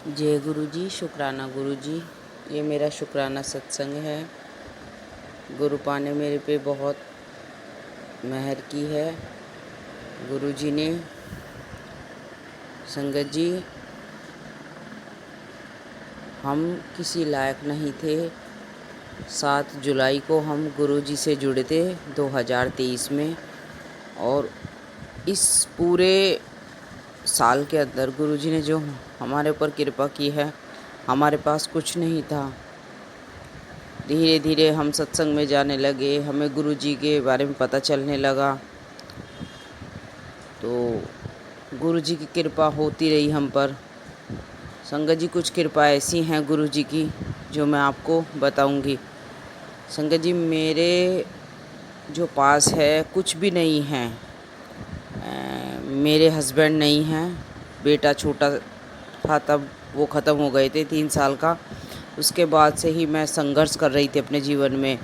जय गुरु जी, शुक्राना गुरु जी। ये मेरा शुक्राना सत्संग है। गुरु पा ने मेरे पे बहुत मेहर की है। गुरु जी ने, संगत जी, हम किसी लायक नहीं थे। 7 जुलाई को हम गुरु जी से जुड़े थे 2023 में, और इस पूरे साल के अंदर गुरु जी ने जो हमारे ऊपर कृपा की है, हमारे पास कुछ नहीं था। धीरे धीरे हम सत्संग में जाने लगे, हमें गुरु जी के बारे में पता चलने लगा, तो गुरु जी की कृपा होती रही हम पर। संगत जी, कुछ कृपा ऐसी हैं गुरु जी की जो मैं आपको बताऊंगी। संगत जी, मेरे जो पास है कुछ भी नहीं है। मेरे हस्बैंड नहीं हैं। बेटा छोटा था तब वो ख़त्म हो गए थे, 3 साल का। उसके बाद से ही मैं संघर्ष कर रही थी अपने जीवन में।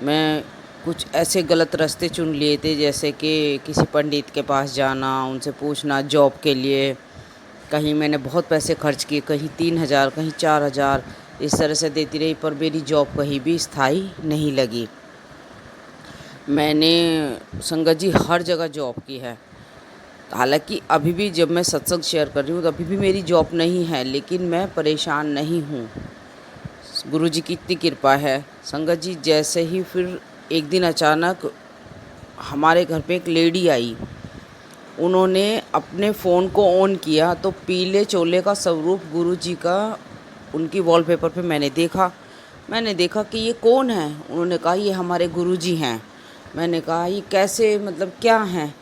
मैं कुछ ऐसे गलत रास्ते चुन लिए थे, जैसे कि किसी पंडित के पास जाना, उनसे पूछना जॉब के लिए। कहीं मैंने बहुत पैसे खर्च किए, कहीं 3,000, कहीं 4,000, इस तरह से देती रही, पर मेरी जॉब कहीं भी स्थायी नहीं लगी। मैंने, संगत जी, हर जगह जॉब की है। हालांकि अभी भी जब मैं सत्संग शेयर कर रही हूँ तो अभी भी मेरी जॉब नहीं है, लेकिन मैं परेशान नहीं हूँ। गुरु जी की इतनी कृपा है। संगत जी, जैसे ही फिर एक दिन अचानक हमारे घर पे एक लेडी आई। उन्होंने अपने फ़ोन को ऑन किया तो पीले चोले का स्वरूप गुरु जी का उनकी वॉलपेपर पे मैंने देखा कि ये कौन है। उन्होंने कहा ये हमारे गुरु जी हैं। मैंने कहा ये कैसे, मतलब क्या हैं?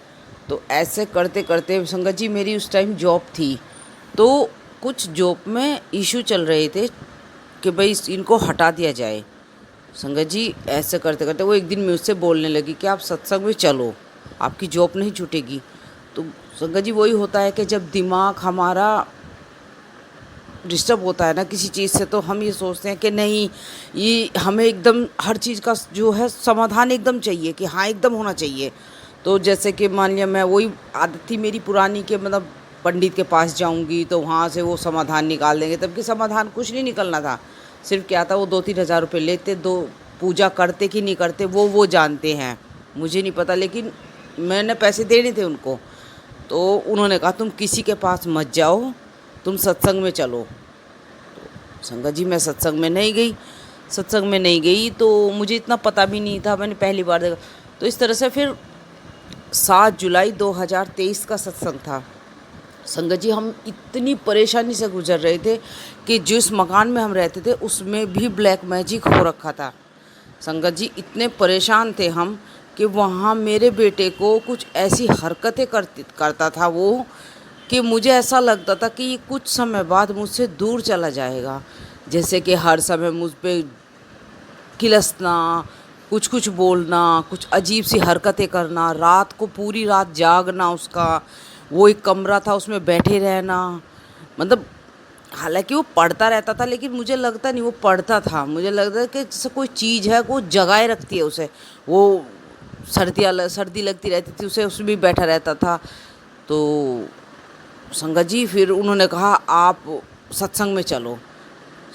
तो ऐसे करते करते संगत जी, मेरी उस टाइम जॉब थी, तो कुछ जॉब में इशू चल रहे थे कि भाई इनको हटा दिया जाए। संगत जी, ऐसे करते करते वो एक दिन मुझसे बोलने लगी कि आप सत्संग में चलो, आपकी जॉब नहीं छूटेगी। तो संगत जी, वही होता है कि जब दिमाग हमारा डिस्टर्ब होता है ना किसी चीज़ से, तो हम ये सोचते हैं कि नहीं, ये हमें एकदम हर चीज़ का जो है समाधान एकदम चाहिए, कि हाँ एकदम होना चाहिए। तो जैसे कि मान लिया, मैं वही आदत थी मेरी पुरानी, कि मतलब पंडित के पास जाऊंगी तो वहाँ से वो समाधान निकाल देंगे। तब कि समाधान कुछ नहीं निकलना था। सिर्फ क्या था, वो 2-3 हज़ार रुपये लेते, दो पूजा करते कि नहीं करते वो जानते हैं, मुझे नहीं पता, लेकिन मैंने पैसे देने थे उनको। तो उन्होंने कहा तुम किसी के पास मत जाओ, तुम सत्संग में चलो। तो संगत जी, मैं सत्संग में नहीं गई, तो मुझे इतना पता भी नहीं था, मैंने पहली बार देखा। तो इस तरह से फिर 7 जुलाई 2023 का सत्संग था। संगत जी, हम इतनी परेशानी से गुजर रहे थे कि जिस मकान में हम रहते थे उसमें भी ब्लैक मैजिक हो रखा था। संगत जी, इतने परेशान थे हम कि वहाँ मेरे बेटे को कुछ ऐसी हरकतें करता था वो, कि मुझे ऐसा लगता था कि ये कुछ समय बाद मुझसे दूर चला जाएगा। जैसे कि हर समय मुझ पे किलसना, कुछ कुछ बोलना, कुछ अजीब सी हरकतें करना, रात को पूरी रात जागना उसका, वो एक कमरा था उसमें बैठे रहना। मतलब हालांकि वो पढ़ता रहता था, लेकिन मुझे लगता नहीं वो पढ़ता था, मुझे लगता है कि जैसे कोई चीज़ है वो जगाए रखती है उसे। वो सर्दी लगती रहती थी उसे, उसमें भी बैठा रहता था। तो संगत जी, फिर उन्होंने कहा आप सत्संग में चलो।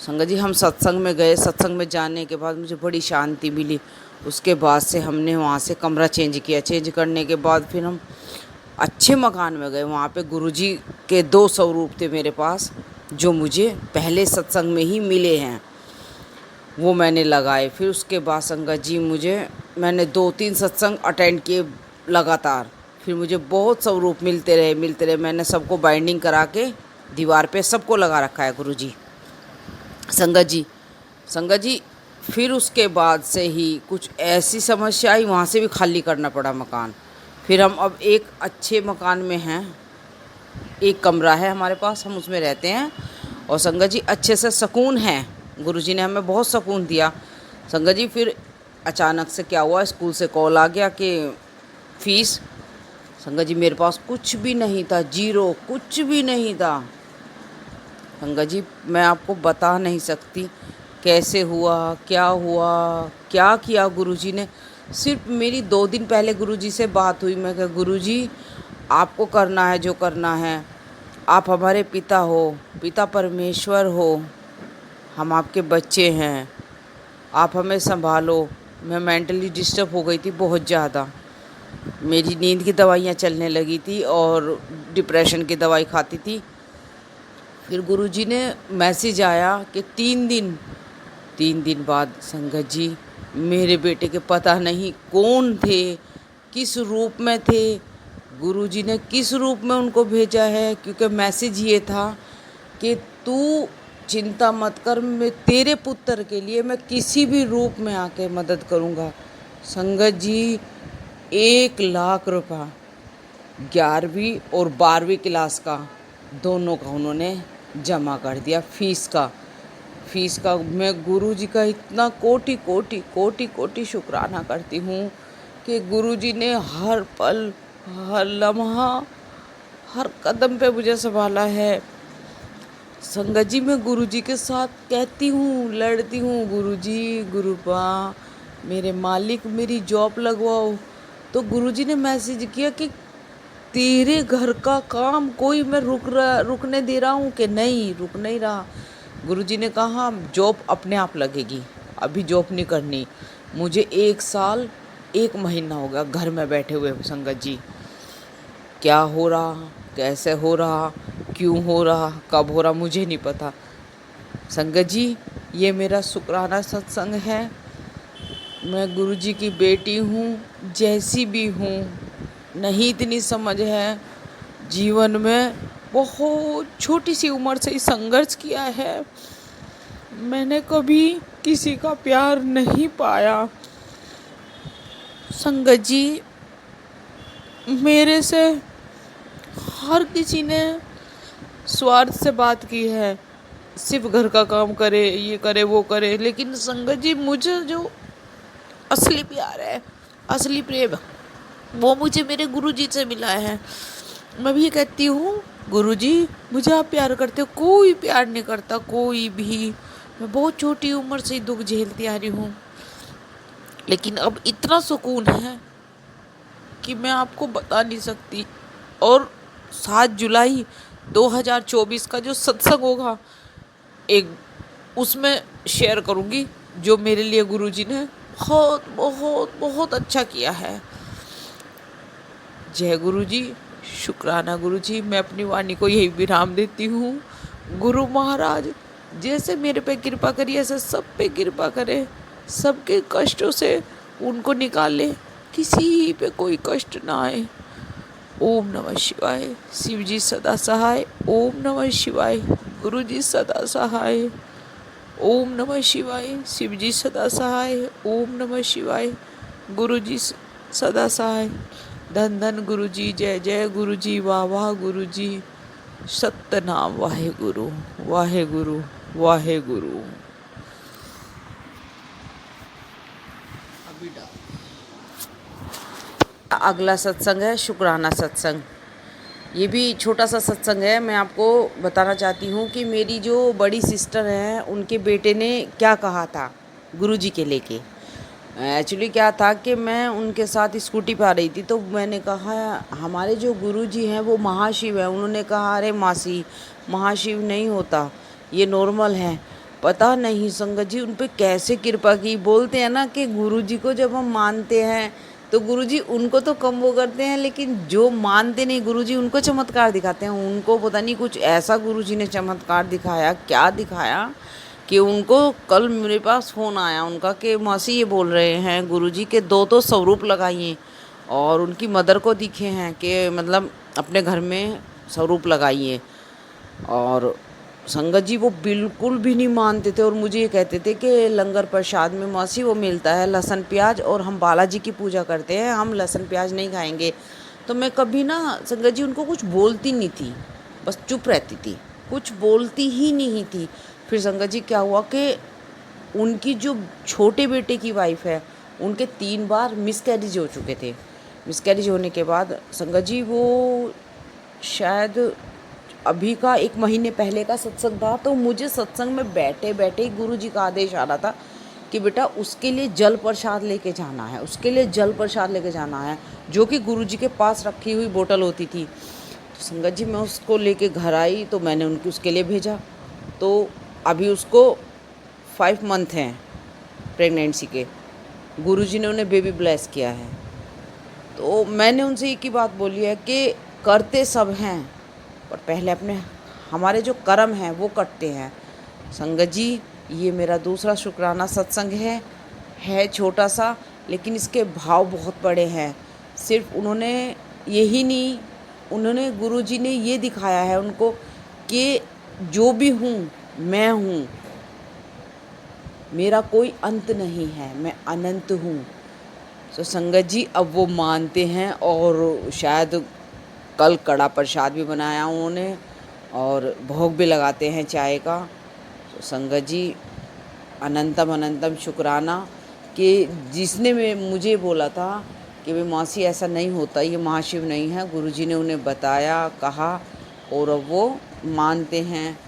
संगत जी, हम सत्संग में गए। सत्संग में जाने के बाद मुझे बड़ी शांति मिली। उसके बाद से हमने वहाँ से कमरा चेंज किया। चेंज करने के बाद फिर हम अच्छे मकान में गए। वहाँ पे गुरुजी के 2 स्वरूप थे मेरे पास, जो मुझे पहले सत्संग में ही मिले हैं, वो मैंने लगाए। फिर उसके बाद संगत जी, मैंने 2-3 सत्संग अटेंड किए लगातार। फिर मुझे बहुत स्वरूप मिलते रहे। मैंने सबको बाइंडिंग करा के दीवार पे सबको लगा रखा है गुरुजी। संगत जी, फिर उसके बाद से ही कुछ ऐसी समस्या आई, वहाँ से भी खाली करना पड़ा मकान। फिर हम अब एक अच्छे मकान में हैं, एक कमरा है हमारे पास, हम उसमें रहते हैं। और संगत जी, अच्छे से सुकून है। गुरुजी ने हमें बहुत सुकून दिया। संगत जी, फिर अचानक से क्या हुआ, स्कूल से कॉल आ गया कि फ़ीस। संगत जी, मेरे पास कुछ भी नहीं था, ज़ीरो, कुछ भी नहीं था। संगत जी, मैं आपको बता नहीं सकती कैसे हुआ, क्या किया गुरुजी ने। सिर्फ मेरी 2 दिन पहले गुरुजी से बात हुई। मैं कहा गुरुजी, आपको करना है जो करना है। आप हमारे पिता हो, पिता परमेश्वर हो, हम आपके बच्चे हैं, आप हमें संभालो। मैं मेंटली डिस्टर्ब हो गई थी बहुत ज़्यादा, मेरी नींद की दवाइयाँ चलने लगी थी और डिप्रेशन की दवाई खाती थी। फिर गुरुजी ने मैसेज आया कि 3 दिन बाद संगत जी मेरे बेटे के पता नहीं कौन थे, किस रूप में थे, गुरुजी ने किस रूप में उनको भेजा है, क्योंकि मैसेज ये था कि तू चिंता मत कर, मैं तेरे पुत्र के लिए मैं किसी भी रूप में आके मदद करूँगा। संगत जी 1 लाख रुपया 11वीं और 12वीं क्लास का दोनों का उन्होंने जमा कर दिया। फीस का मैं गुरुजी का इतना कोटि कोटि कोटि कोटि शुक्राना करती हूँ कि गुरुजी ने हर पल, हर लम्हा, हर कदम पे मुझे संभाला है। संगत जी मैं गुरुजी के साथ कहती हूँ, लड़ती हूँ, गुरुजी गुरुपा मेरे मालिक मेरी जॉब लगवाओ। तो गुरुजी ने मैसेज किया कि तेरे घर का काम कोई मैं रुकने दे रहा हूँ कि नहीं, रुक नहीं रहा। गुरुजी ने कहा जॉब अपने आप लगेगी, अभी जॉब नहीं करनी। मुझे 1 साल 1 महीना हो गया घर में बैठे हुए। संगत जी क्या हो रहा, कैसे हो रहा, क्यों हो रहा, कब हो रहा, मुझे नहीं पता। संगत जी ये मेरा शुक्राना सत्संग है। मैं गुरुजी की बेटी हूँ, जैसी भी हूँ, नहीं इतनी समझ है, जीवन में बहुत छोटी सी उम्र से ही संघर्ष किया है। मैंने कभी किसी का प्यार नहीं पाया। संगत जी मेरे से हर किसी ने स्वार्थ से बात की है, सिर्फ घर का काम करे, ये करे, वो करे, लेकिन संगत जी मुझे जो असली प्यार है, असली प्रेम, वो मुझे मेरे गुरुजी से मिला है। मैं भी ये कहती हूँ गुरुजी मुझे आप प्यार करते हो, कोई प्यार नहीं करता, कोई भी। मैं बहुत छोटी उम्र से दुख झेलती आ रही हूँ, लेकिन अब इतना सुकून है कि मैं आपको बता नहीं सकती। और 7 जुलाई 2024 का जो सत्संग होगा एक उसमें शेयर करूँगी, जो मेरे लिए गुरुजी ने बहुत बहुत बहुत अच्छा किया है। जय गुरुजी, शुक्राना गुरुजी। मैं अपनी वाणी को यही विराम देती हूँ। गुरु महाराज जैसे मेरे पे कृपा करिए, ऐसे सब पे कृपा करे, सबके कष्टों से उनको निकाले, किसी पे कोई कष्ट ना आए। ओम नमः शिवाय। शिव जी सदा सहाय। ओम नमः शिवाय। गुरु जी सदा सहाय। ओम नमः शिवाय। शिव जी सदा सहाय। ओम नमः शिवाय। गुरु जी सदा सहाय। धन धन गुरु जी, जय जय गुरु जी, वाह वाह गुरु जी, सतनाम वाहे गुरु, वाहे गुरु, वाहे गुरु। अगला सत्संग है शुक्राना सत्संग। ये भी छोटा सा सत्संग है। मैं आपको बताना चाहती हूँ कि मेरी जो बड़ी सिस्टर हैं उनके बेटे ने क्या कहा था गुरुजी के लेके। एक्चुअली क्या था कि मैं उनके साथ स्कूटी पे आ रही थी, तो मैंने कहा हमारे जो गुरुजी हैं वो महाशिव हैं। उन्होंने कहा अरे मासी महाशिव नहीं होता, ये नॉर्मल है। पता नहीं संगत जी उन पे कैसे कृपा की। बोलते हैं ना कि गुरुजी को जब हम मानते हैं तो गुरुजी उनको तो कम वो करते हैं, लेकिन जो मानते नहीं गुरुजी उनको चमत्कार दिखाते हैं। उनको पता नहीं कुछ ऐसा गुरुजी ने चमत्कार दिखाया, क्या दिखाया कि उनको कल मेरे पास फ़ोन आया उनका कि मौसी ये बोल रहे हैं गुरुजी के 2 स्वरूप लगाइए, और उनकी मदर को दिखे हैं कि मतलब अपने घर में स्वरूप लगाइए। और संगत जी वो बिल्कुल भी नहीं मानते थे और मुझे ये कहते थे कि लंगर प्रसाद में मौसी वो मिलता है लहसुन प्याज, और हम बालाजी की पूजा करते हैं, हम लहसुन प्याज नहीं खाएंगे। तो मैं कभी ना संगत जी उनको कुछ बोलती नहीं थी, बस चुप रहती थी, कुछ बोलती ही नहीं थी। फिर संगत जी क्या हुआ कि उनकी जो छोटे बेटे की वाइफ है उनके 3 बार मिसकैरेज हो चुके थे। मिसकैरेज होने के बाद संगत जी वो शायद अभी का 1 महीने पहले का सत्संग था, तो मुझे सत्संग में बैठे बैठे ही गुरुजी का आदेश आ रहा था कि बेटा उसके लिए जल प्रसाद लेके जाना है, उसके लिए जल प्रसाद लेके जाना है, जो कि गुरुजी के पास रखी हुई बोतल होती थी। संगत जी मैं उसको लेके घर आई तो मैंने उनकी उसके लिए भेजा। तो अभी उसको 5 मंथ हैं प्रेगनेंसी के। गुरुजी ने उन्हें बेबी ब्लेस किया है। तो मैंने उनसे एक ही बात बोली है कि करते सब हैं, पर पहले अपने हमारे जो कर्म हैं वो करते हैं। संगत जी ये मेरा दूसरा शुक्राना सत्संग है छोटा सा, लेकिन इसके भाव बहुत बड़े हैं। सिर्फ उन्होंने यही नहीं, उन्होंने गुरुजी ने ये दिखाया है उनको कि जो भी हूँ मैं हूँ, मेरा कोई अंत नहीं है, मैं अनंत हूँ। तो संगत जी अब वो मानते हैं और शायद कल कड़ा प्रसाद भी बनाया उन्होंने और भोग भी लगाते हैं चाय का। तो संगत जी अनंतम अनंतम शुक्राना कि जिसने मुझे बोला था कि भाई मासी ऐसा नहीं होता, ये महाशिव नहीं है, गुरुजी ने उन्हें बताया, कहा और अब वो मानते हैं।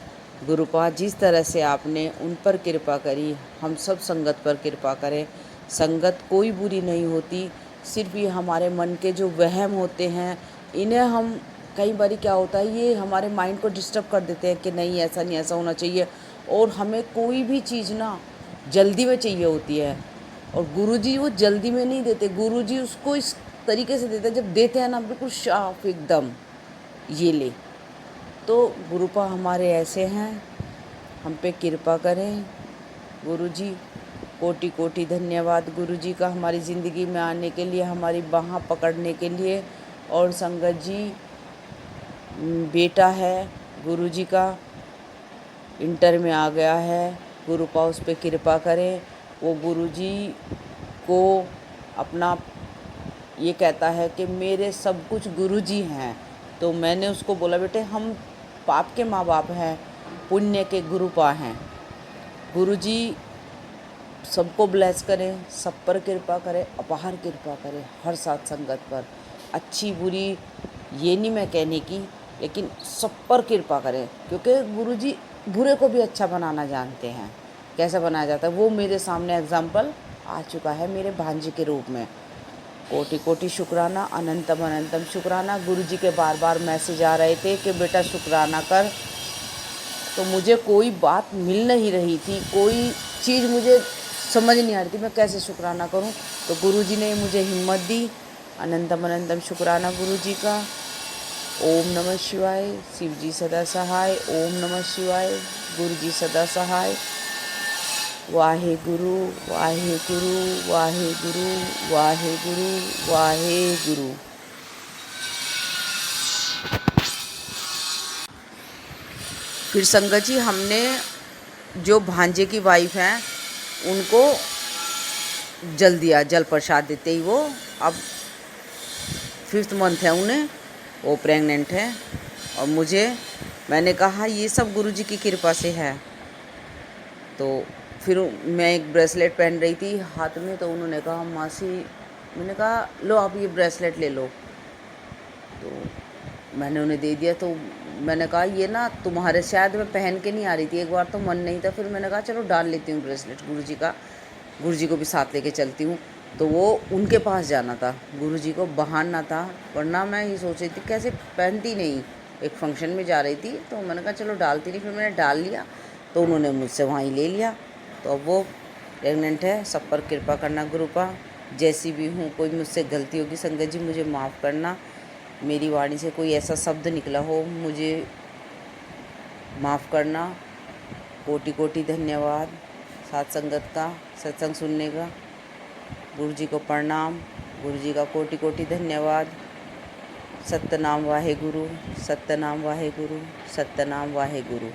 गुरुपाद जिस तरह से आपने उन पर कृपा करी, हम सब संगत पर कृपा करें। संगत कोई बुरी नहीं होती, सिर्फ ये हमारे मन के जो वहम होते हैं, इन्हें हम कई बार क्या होता है, ये हमारे माइंड को डिस्टर्ब कर देते हैं कि नहीं ऐसा नहीं, ऐसा होना चाहिए। और हमें कोई भी चीज़ ना जल्दी में चाहिए होती है, और गुरुजी वो जल्दी में नहीं देते। गुरुजी उसको इस तरीके से देते हैं, जब देते हैं ना बिल्कुल साफ एकदम, ये ले। तो गुरुपा हमारे ऐसे हैं, हम पे कृपा करें। गुरुजी कोटि कोटि धन्यवाद गुरुजी का हमारी ज़िंदगी में आने के लिए, हमारी बाह पकड़ने के लिए। और संगत जी बेटा है गुरुजी का, इंटर में आ गया है, गुरुपा उस पर कृपा करें। वो गुरुजी को अपना ये कहता है कि मेरे सब कुछ गुरुजी हैं। तो मैंने उसको बोला बेटे हम पाप के माँ बाप हैं, पुण्य के गुरुपा हैं। गुरुजी सबको ब्लेस करें, सब पर कृपा करें, अपार कृपा करें, हर साथ संगत पर, अच्छी बुरी ये नहीं मैं कहने की, लेकिन सब पर कृपा करें। क्योंकि गुरुजी बुरे को भी अच्छा बनाना जानते हैं, कैसे बनाया जाता है वो मेरे सामने एग्जाम्पल आ चुका है मेरे भांजे के रूप में। कोटि कोटि शुक्राना, अनंतम अनंतम शुक्राना। गुरुजी के बार बार मैसेज आ रहे थे कि बेटा शुक्राना कर। तो मुझे कोई बात मिल नहीं रही थी, कोई चीज़ मुझे समझ नहीं आ रही थी मैं कैसे शुक्राना करूं। तो गुरुजी ने मुझे हिम्मत दी। अनंतम अनंतम शुक्राना गुरुजी का। ओम नमः शिवाय, शिव जी सदा सहाय। ओम नमः शिवाय, गुरुजी सदा सहाय। वाहे गुरु वाहे गुरु वाहे गुरु वाहे गुरु वाहे गुरु। फिर संगत जी हमने जो भांजे की वाइफ हैं उनको जल दिया, जल प्रसाद देते ही वो अब 5th मंथ है उन्हें, वो प्रेग्नेंट है। और मैंने कहा ये सब गुरुजी की कृपा से है। तो फिर मैं एक ब्रेसलेट पहन रही थी हाथ में, तो उन्होंने कहा मासी, मैंने कहा लो आप ये ब्रेसलेट ले लो। तो मैंने उन्हें दे दिया। तो मैंने कहा ये ना तुम्हारे, शायद मैं पहन के नहीं आ रही थी, एक बार तो मन नहीं था, फिर मैंने कहा चलो डाल लेती हूँ ब्रेसलेट गुरुजी का, गुरुजी को भी साथ लेके चलती हूँ। तो वो उनके पास जाना था, गुरुजी को बहाना था, वरना मैं ये सोच रही थी कैसे पहनती नहीं, एक फंक्शन में जा रही थी। तो मैंने कहा चलो डालती नहीं, फिर मैंने डाल लिया। तो उन्होंने मुझसे वहीं ले लिया। तो अब वो प्रेग्नेंट है। सब पर कृपा करना गुरुपा। जैसी भी हूँ, कोई मुझसे गलती होगी संगत जी मुझे माफ़ करना, मेरी वाणी से कोई ऐसा शब्द निकला हो मुझे माफ़ करना। कोटि कोटि धन्यवाद साथ संगत का, सत्संग सुनने का। गुरुजी को प्रणाम, गुरुजी का कोटि कोटि धन्यवाद। सत्यनाम वाहे गुरु, सत्यनाम वाहे गुरु, सत्यनाम वाहे गुरु।